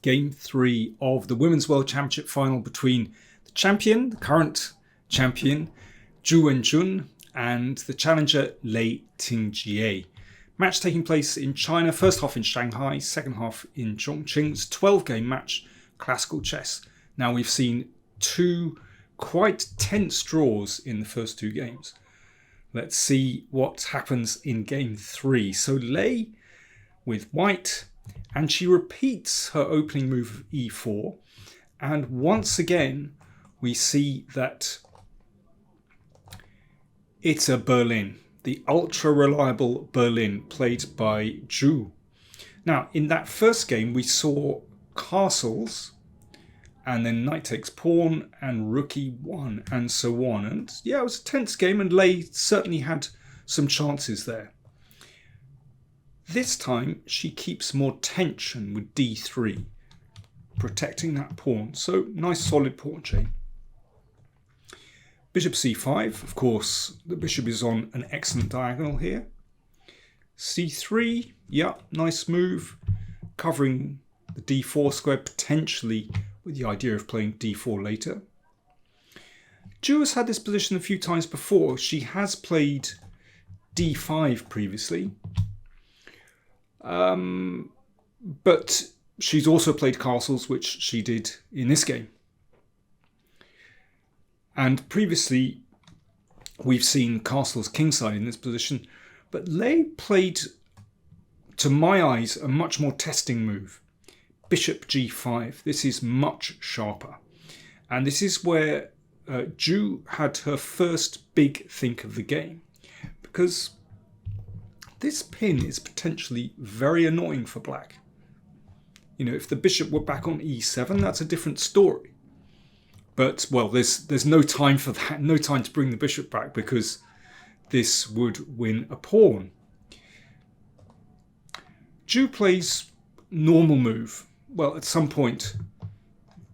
Game 3 of the Women's World Championship final between the champion, the current champion, Wenjun, and the challenger Lei Tingjie. Match taking place in China, first half in Shanghai, second half in Chongqing. It's a 12-game match, classical chess. Now we've seen two quite tense draws in the first two games. Let's see what happens in game 3. So Lei with white, and she repeats her opening move of e4. And once again, we see that it's a Berlin, the ultra-reliable Berlin played by Zhu. Now, in that first game, we saw castles, and then knight takes pawn, and rook e1, and so on. And yeah, it was a tense game, and Lei certainly had some chances there. This time, she keeps more tension with d3, protecting that pawn. So, nice solid pawn chain. Bishop c5, of course, the bishop is on an excellent diagonal here. c3, yeah, nice move, covering the d4 square, potentially with the idea of playing d4 later. Zhu has had this position a few times before. She has played d5 previously. But she's also played castles, which she did in this game. And previously, we've seen castles kingside in this position. But Lei played, to my eyes, a much more testing move. Bishop g5. This is much sharper. And this is where Zhu had her first big think of the game. Because this pin is potentially very annoying for black. You know, if the bishop were back on e7, that's a different story. But, well, there's no time for that, no time to bring the bishop back because this would win a pawn. Zhu plays normal move. Well, at some point,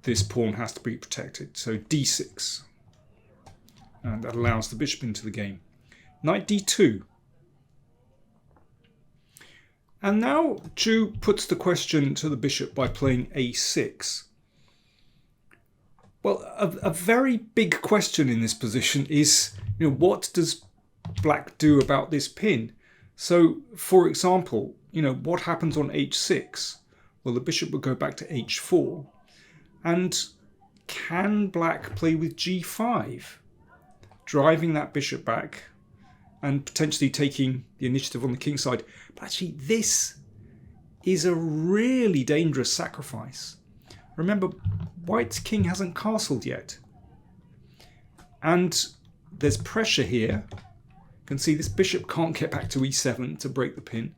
this pawn has to be protected. So d6. And that allows the bishop into the game. Knight d2. And now Zhu puts the question to the bishop by playing a6. Well, a very big question in this position is, you know, what does black do about this pin? So, for example, you know, what happens on h6? Well, the bishop would go back to h4. And can black play with g5? Driving that bishop back and potentially taking the initiative on the king side. But actually, this is a really dangerous sacrifice. Remember, white's king hasn't castled yet. And there's pressure here. You can see this bishop can't get back to e7 to break the pin.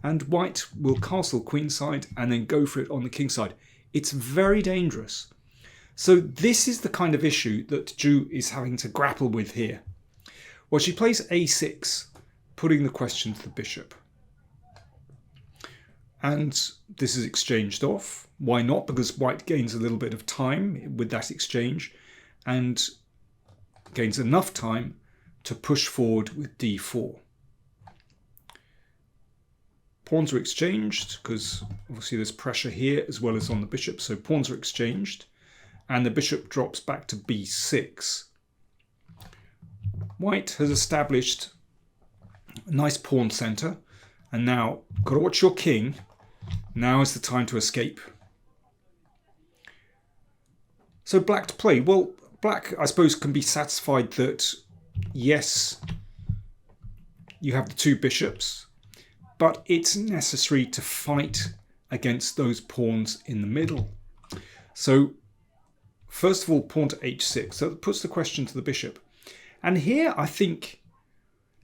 And white will castle queenside and then go for it on the king side. It's very dangerous. So this is the kind of issue that Zhu is having to grapple with here. Well, she plays a6, putting the question to the bishop. And this is exchanged off. Why not? Because white gains a little bit of time with that exchange and gains enough time to push forward with d4. Pawns are exchanged because obviously there's pressure here as well as on the bishop. So pawns are exchanged and the bishop drops back to b6. White has established a nice pawn center, and now got to watch your king. Now is the time to escape. So black to play. Well, black, I suppose, can be satisfied that, yes, you have the two bishops, but it's necessary to fight against those pawns in the middle. So, first of all, pawn to h6. So that puts the question to the bishop. And here, I think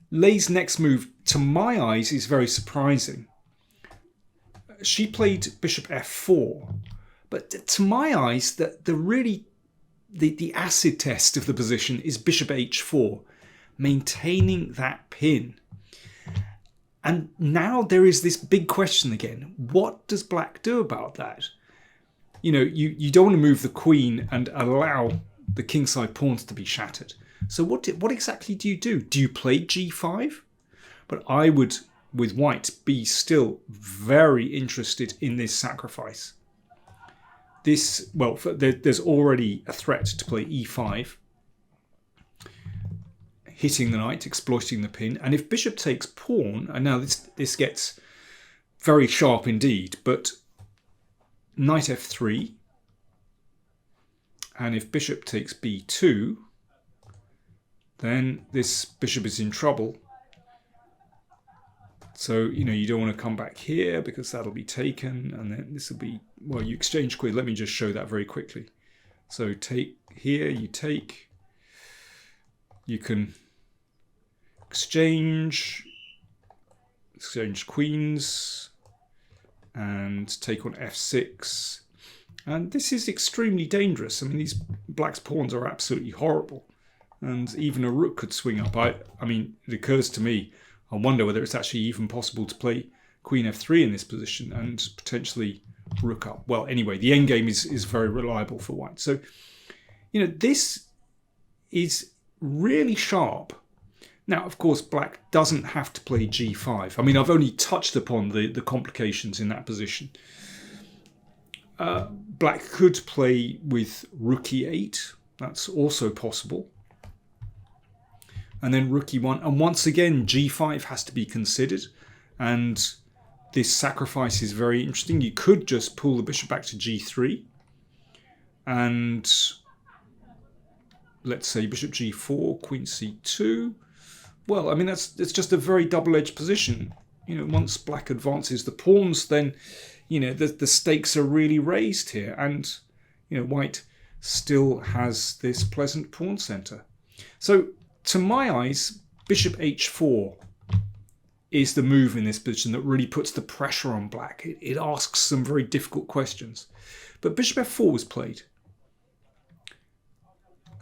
Lei's next move, to my eyes, is very surprising. She played bishop f4, but to my eyes, the acid test of the position is bishop h4, maintaining that pin. And now there is this big question again. What does black do about that? You know, you don't want to move the queen and allow the kingside pawns to be shattered. So what exactly do you do? Do you play g5? But I would, with white, be still very interested in this sacrifice. this, well, there's already a threat to play e5, hitting the knight, exploiting the pin. And if bishop takes pawn, and now this gets very sharp indeed, but knight f3, and if bishop takes b2, then this bishop is in trouble. So, you don't want to come back here because that'll be taken, and then this will be, well, you exchange queen. Let me just show that very quickly. So take here, you take, you can exchange queens, and take on f6. And this is extremely dangerous. I mean, these black's pawns are absolutely horrible. And even a rook could swing up. I mean, it occurs to me, I wonder whether it's actually even possible to play queen f3 in this position and potentially rook up. Well, anyway, the endgame is very reliable for white. So, this is really sharp. Now, of course, black doesn't have to play g5. I mean, I've only touched upon the complications in that position. Black could play with rook e8. That's also possible. And then rook e1. And once again, g5 has to be considered. And this sacrifice is very interesting. You could just pull the bishop back to g3. And let's say bishop g4, queen c2. Well, I mean, it's just a very double-edged position. Once black advances the pawns, then, the stakes are really raised here. And, white still has this pleasant pawn center. So, to my eyes, bishop h4 is the move in this position that really puts the pressure on black. It asks some very difficult questions. But bishop f4 was played.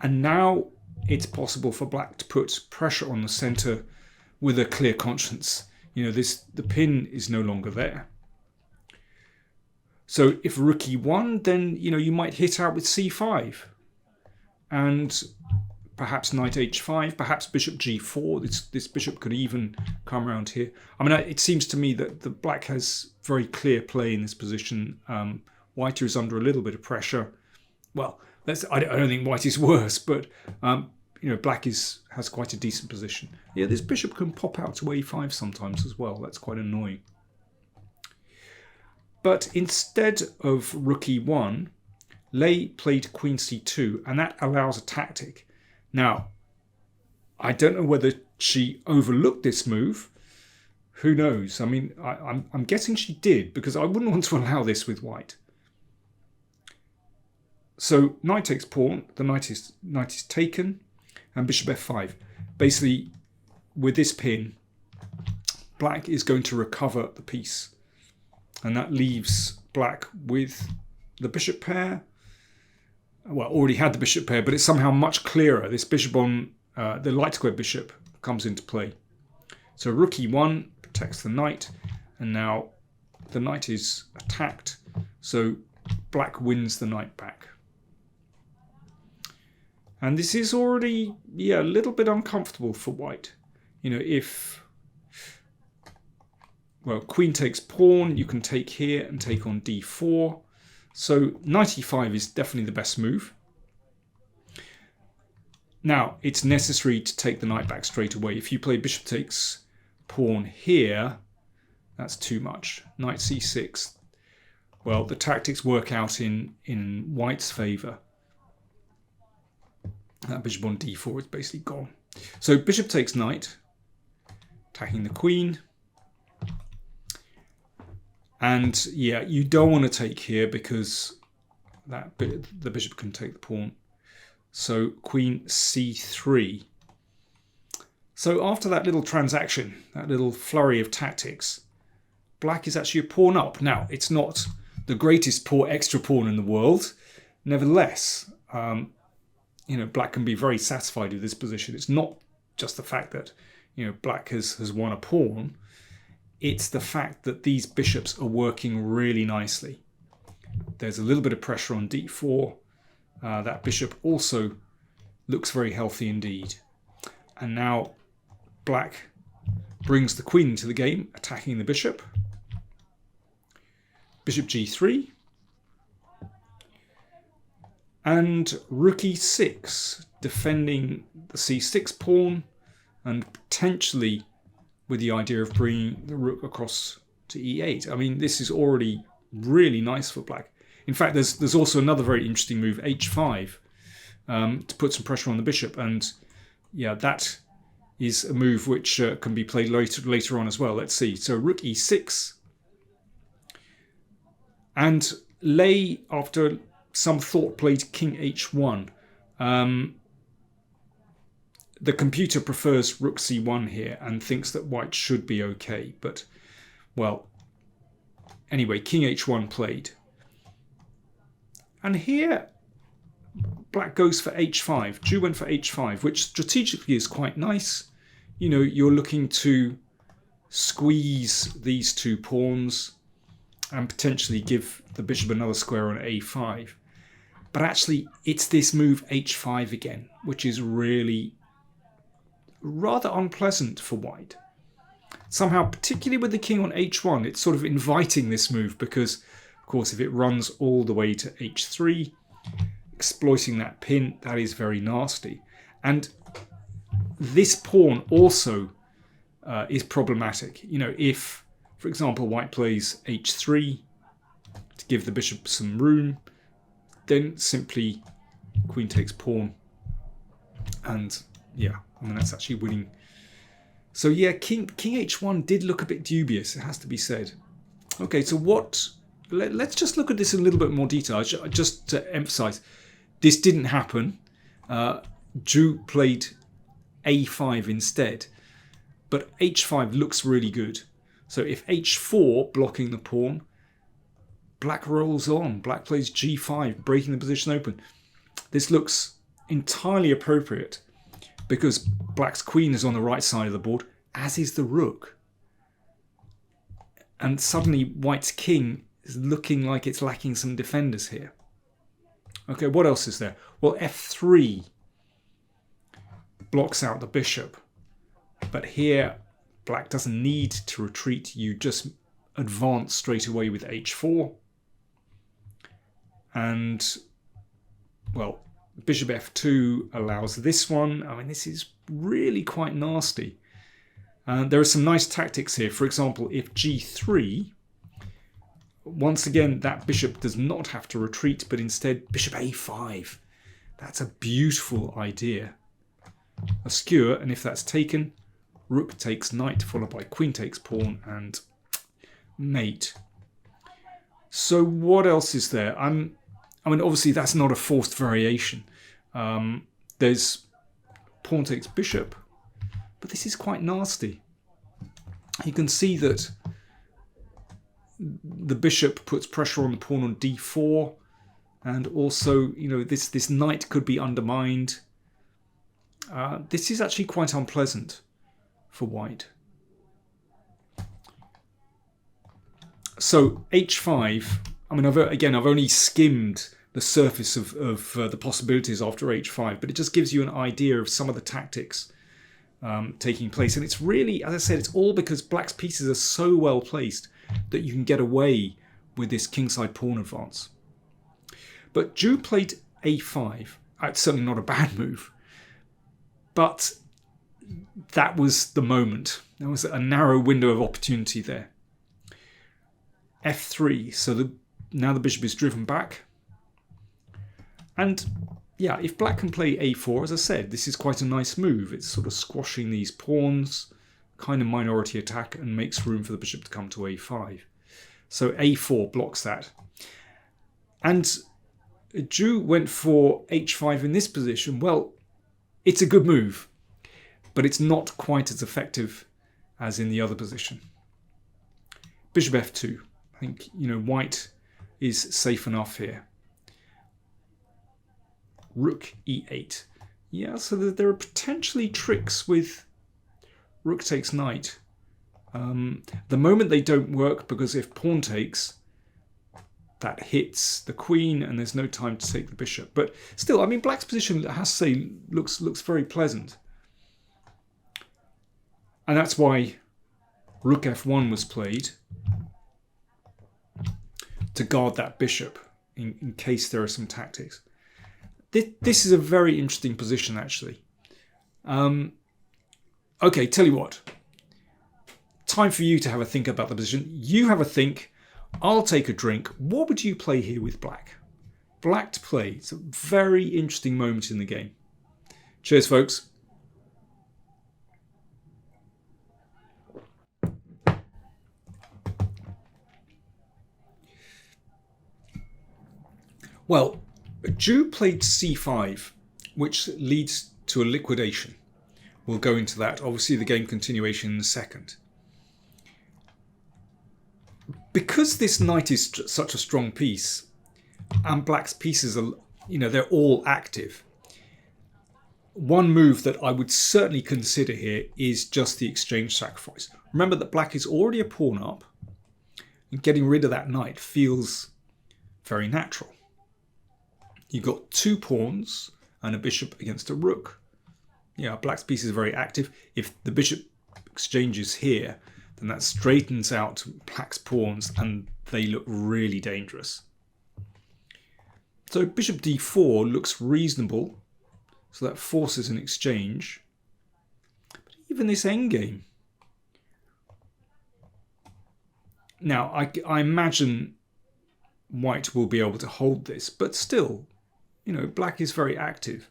And now it's possible for black to put pressure on the center with a clear conscience. The pin is no longer there. So if rook e1, then, you might hit out with c5. And perhaps knight h5, perhaps bishop g4. This bishop could even come around here. I mean, it seems to me that the black has very clear play in this position. White is under a little bit of pressure. Well, I don't think white is worse, but black has quite a decent position. Yeah, this bishop can pop out to a5 sometimes as well. That's quite annoying. But instead of rook e1, Lei played queen c2, and that allows a tactic. Now, I don't know whether she overlooked this move. Who knows? I mean, I'm guessing she did, because I wouldn't want to allow this with white. So knight takes pawn, the knight is taken, and bishop f5. Basically, with this pin, black is going to recover the piece. And that leaves black with the bishop pair. Well, already had the bishop pair, but it's somehow much clearer. This bishop on the light square bishop comes into play. So rook e1 protects the knight, and now the knight is attacked. So black wins the knight back. And this is already, a little bit uncomfortable for white. If, well, queen takes pawn, you can take here and take on d4. So knight e5 is definitely the best move. Now, it's necessary to take the knight back straight away. If you play bishop takes pawn here, that's too much. Knight c6. Well, the tactics work out in white's favour. That bishop on d4 is basically gone. So bishop takes knight, attacking the queen. And yeah, you don't want to take here because the bishop can take the pawn. So queen c3. So after that little transaction, that little flurry of tactics, black is actually a pawn up. Now, it's not the greatest extra pawn in the world. Nevertheless, black can be very satisfied with this position. It's not just the fact that, black has won a pawn. It's the fact that these bishops are working really nicely. There's a little bit of pressure on d4. That bishop also looks very healthy indeed. And now black brings the queen into the game, attacking the bishop. Bishop g3. And rook e6, defending the c6 pawn, and potentially with the idea of bringing the rook across to e8. I mean, this is already really nice for black. In fact, there's also another very interesting move, h5, to put some pressure on the bishop. And yeah, that is a move which can be played later on as well. Let's see. So rook e6. And Lei, after some thought, played king h1. The computer prefers rook c1 here and thinks that white should be okay. But, well, anyway, king h1 played. And here, black goes for h5. Zhu went for h5, which strategically is quite nice. You know, you're looking to squeeze these two pawns and potentially give the bishop another square on a5. But actually, it's this move h5 again, which is really rather unpleasant for white. Somehow, particularly with the king on h1, it's sort of inviting this move because, of course, if it runs all the way to h3, exploiting that pin, that is very nasty. And this pawn also is problematic. You know, if, for example, white plays h3 to give the bishop some room, then simply queen takes pawn. And yeah, I mean, that's actually winning. So yeah, king h1 did look a bit dubious, it has to be said. Okay, so let's just look at this in a little bit more detail. Just to emphasize, this didn't happen. Zhu played a5 instead, but h5 looks really good. So if h4, blocking the pawn, black rolls on. Black plays g5, breaking the position open. This looks entirely appropriate because black's queen is on the right side of the board, as is the rook. And suddenly white's king is looking like it's lacking some defenders here. Okay, what else is there? Well, f3 blocks out the bishop. But here, black doesn't need to retreat. You just advance straight away with h4. And, well, bishop f2 allows this one. I mean, this is really quite nasty. There are some nice tactics here. For example, if g3, once again, that bishop does not have to retreat, but instead bishop a5. That's a beautiful idea. A skewer, and if that's taken, rook takes knight, followed by queen takes pawn, and mate. So what else is there? I mean, obviously that's not a forced variation. There's pawn takes bishop, but this is quite nasty. You can see that the bishop puts pressure on the pawn on d4, and also, you know, this knight could be undermined. This is actually quite unpleasant for white. So h5, I mean, I've only skimmed the surface of the possibilities after h5, but it just gives you an idea of some of the tactics taking place. And it's really, as I said, it's all because black's pieces are so well placed that you can get away with this kingside pawn advance. But Zhu played a5. It's certainly not a bad move, but that was the moment. There was a narrow window of opportunity there. f3, so now the bishop is driven back. And yeah, if black can play a4, as I said, this is quite a nice move. It's sort of squashing these pawns, kind of minority attack, and makes room for the bishop to come to a5. So a4 blocks that. And Zhu went for h5 in this position. Well, it's a good move, but it's not quite as effective as in the other position. Bishop f2. I think, you know, white is safe enough here. Rook e8. Yeah, so there are potentially tricks with rook takes knight. The moment they don't work, because if pawn takes, that hits the queen and there's no time to take the bishop. But still, I mean, black's position, I have to say, looks very pleasant. And that's why rook f1 was played, to guard that bishop in case there are some tactics. This is a very interesting position, actually. Okay, tell you what. Time for you to have a think about the position. You have a think. I'll take a drink. What would you play here with black? Black to play. It's a very interesting moment in the game. Cheers, folks. Well, Zhu played c5, which leads to a liquidation. We'll go into that. Obviously, the game continuation in a second. Because this knight is such a strong piece, and black's pieces are, they're all active. One move that I would certainly consider here is just the exchange sacrifice. Remember that black is already a pawn up, and getting rid of that knight feels very natural. You've got two pawns and a bishop against a rook. Yeah, black's piece is very active. If the bishop exchanges here, then that straightens out black's pawns and they look really dangerous. So bishop d4 looks reasonable. So that forces an exchange. But even this endgame. Now, I imagine white will be able to hold this, but still, black is very active.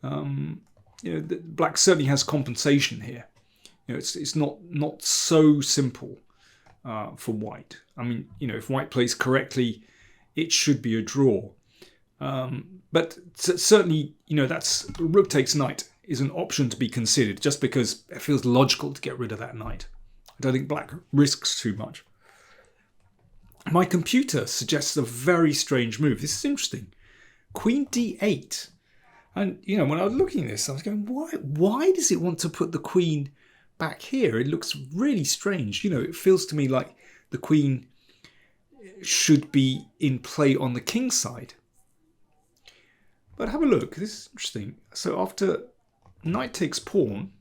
Black certainly has compensation here. It's not so simple for white. I mean, if white plays correctly, it should be a draw. But certainly, that's rook takes knight is an option to be considered just because it feels logical to get rid of that knight. I don't think black risks too much. My computer suggests a very strange move. This is interesting. Queen d8. And, when I was looking at this, I was going, why does it want to put the queen back here? It looks really strange. It feels to me like the queen should be in play on the king side. But have a look. This is interesting. So after knight takes pawn,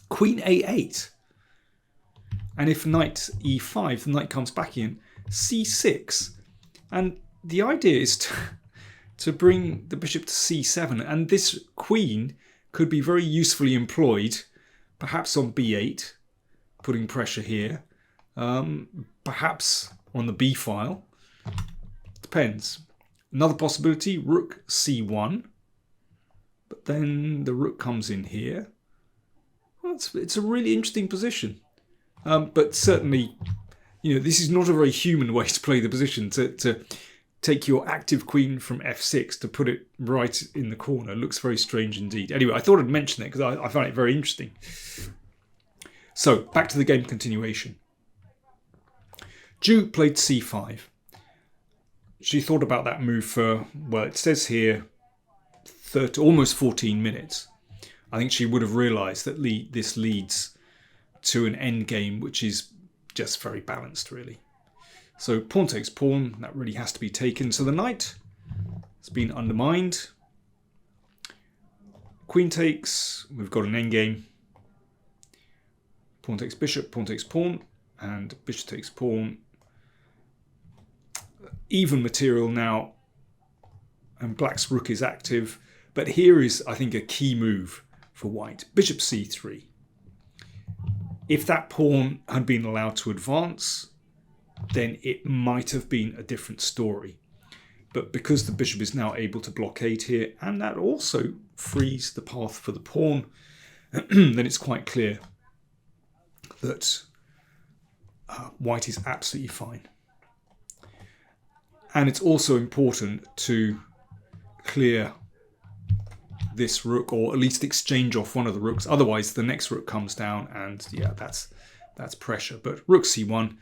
queen a8. And if knight e5, the knight comes back in, c6. And the idea is to bring the bishop to c7. And this queen could be very usefully employed, perhaps on b8, putting pressure here. Perhaps on the b file. Depends. Another possibility, rook c1. But then the rook comes in here. Well, it's a really interesting position. But certainly, this is not a very human way to play the position. To take your active queen from f6 to put it right in the corner looks very strange indeed. Anyway, I thought I'd mention it because I found it very interesting. So, back to the game continuation. Zhu played c5. She thought about that move for, well, it says here, almost 14 minutes. I think she would have realised that this leads to an endgame which is just very balanced, really. So pawn takes pawn, that really has to be taken. So the knight has been undermined. Queen takes, we've got an endgame. Pawn takes bishop, pawn takes pawn, and bishop takes pawn. Even material now, and black's rook is active. But here is, I think, a key move for white. Bishop c3. If that pawn had been allowed to advance, then it might have been a different story. But because the bishop is now able to blockade here, and that also frees the path for the pawn, then it's quite clear that white is absolutely fine. And it's also important to clear this rook, or at least exchange off one of the rooks. Otherwise, the next rook comes down, and yeah, that's pressure. But rook c1,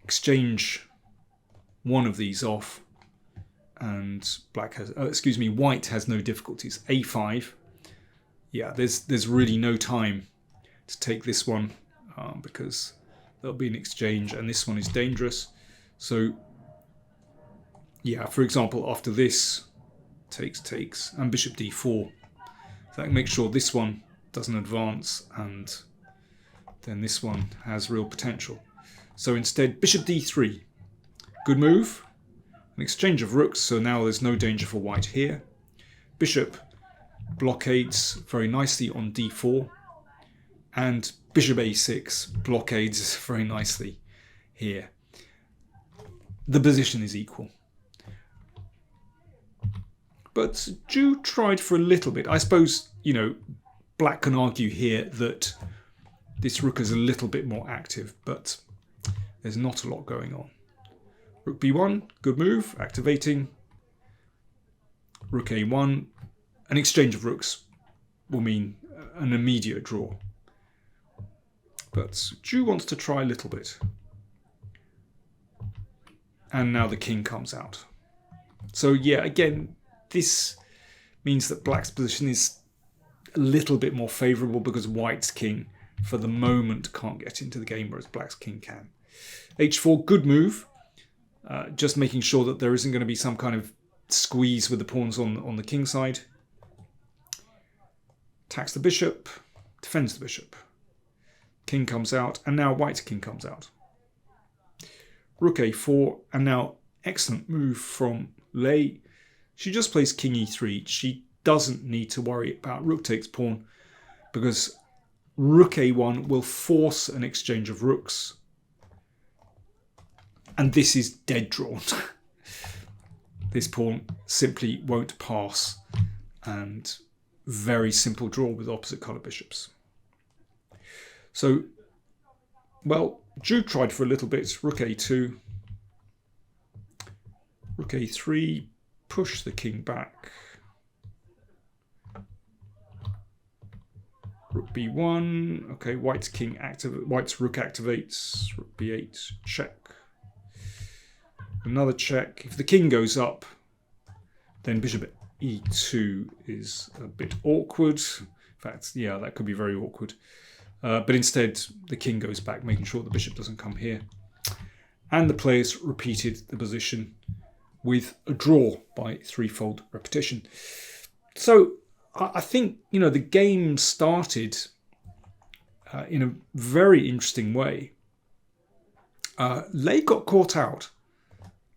exchange one of these off, and white has no difficulties. a5, yeah, there's really no time to take this one because there'll be an exchange, and this one is dangerous. So yeah, for example, after this, takes, and bishop d4. So that makes sure this one doesn't advance, and then this one has real potential. So instead, bishop d3. Good move. An exchange of rooks, so now there's no danger for white here. Bishop blockades very nicely on d4. And bishop a6 blockades very nicely here. The position is equal. But Zhu tried for a little bit. I suppose, you know, black can argue here that this rook is a little bit more active, but there's not a lot going on. Rook b1, good move, activating. Rook a1, an exchange of rooks will mean an immediate draw. But Zhu wants to try a little bit. And now the king comes out. So yeah, again, this means that black's position is a little bit more favourable because white's king, for the moment, can't get into the game, whereas black's king can. h4, good move. Just making sure that there isn't going to be some kind of squeeze with the pawns on the king side. Attacks the bishop, defends the bishop. King comes out, and now white's king comes out. Rook a4, and now excellent move from Lei. She just plays king e3. She doesn't need to worry about rook takes pawn, because rook a1 will force an exchange of rooks. And this is dead drawn. This pawn simply won't pass, and very simple draw with opposite colour bishops. So, well, Zhu tried for a little bit. Rook a2, rook a3, push the king back. Rook b1. Okay, white's king white's rook activates. Rook b8, check. Another check. If the king goes up, then bishop e2 is a bit awkward. In fact, yeah, that could be very awkward. But instead, the king goes back, making sure the bishop doesn't come here. And the players repeated the position with a draw by threefold repetition. So I think, you know, the game started in a very interesting way. Lei got caught out.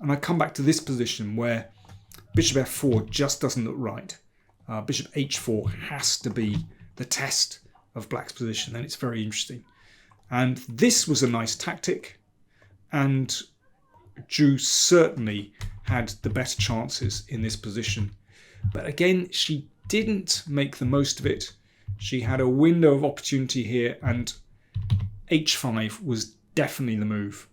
And I come back to this position where bishop f4 just doesn't look right. Bishop h4 has to be the test of black's position, and it's very interesting. And this was a nice tactic, and Zhu certainly had the best chances in this position. But again, she didn't make the most of it. She had a window of opportunity here, and h5 was definitely the move.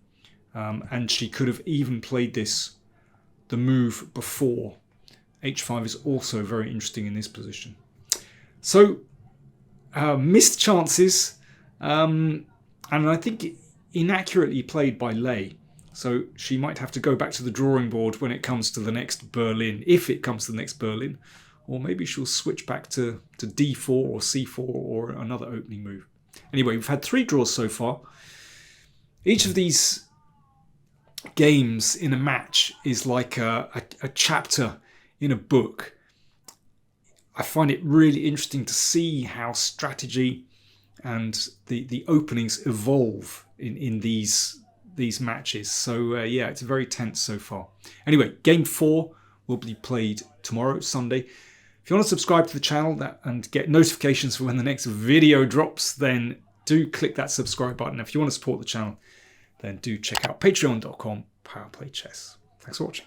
And she could have even played the move before. h5 is also very interesting in this position. So, missed chances, and I think inaccurately played by Lei. So she might have to go back to the drawing board when it comes to the next Berlin, if it comes to the next Berlin. Or maybe she'll switch back to d4 or c4 or another opening move. Anyway, we've had 3 draws so far. Each of these games in a match is like a chapter in a book. I find it really interesting to see how strategy and the openings evolve in these matches. So yeah, it's very tense so far. Anyway, game 4 will be played tomorrow, Sunday. If you want to subscribe to the channel and get notifications for when the next video drops, then do click that subscribe button. If you want to support the channel, then do check out patreon.com/PowerPlayChess. Thanks for watching.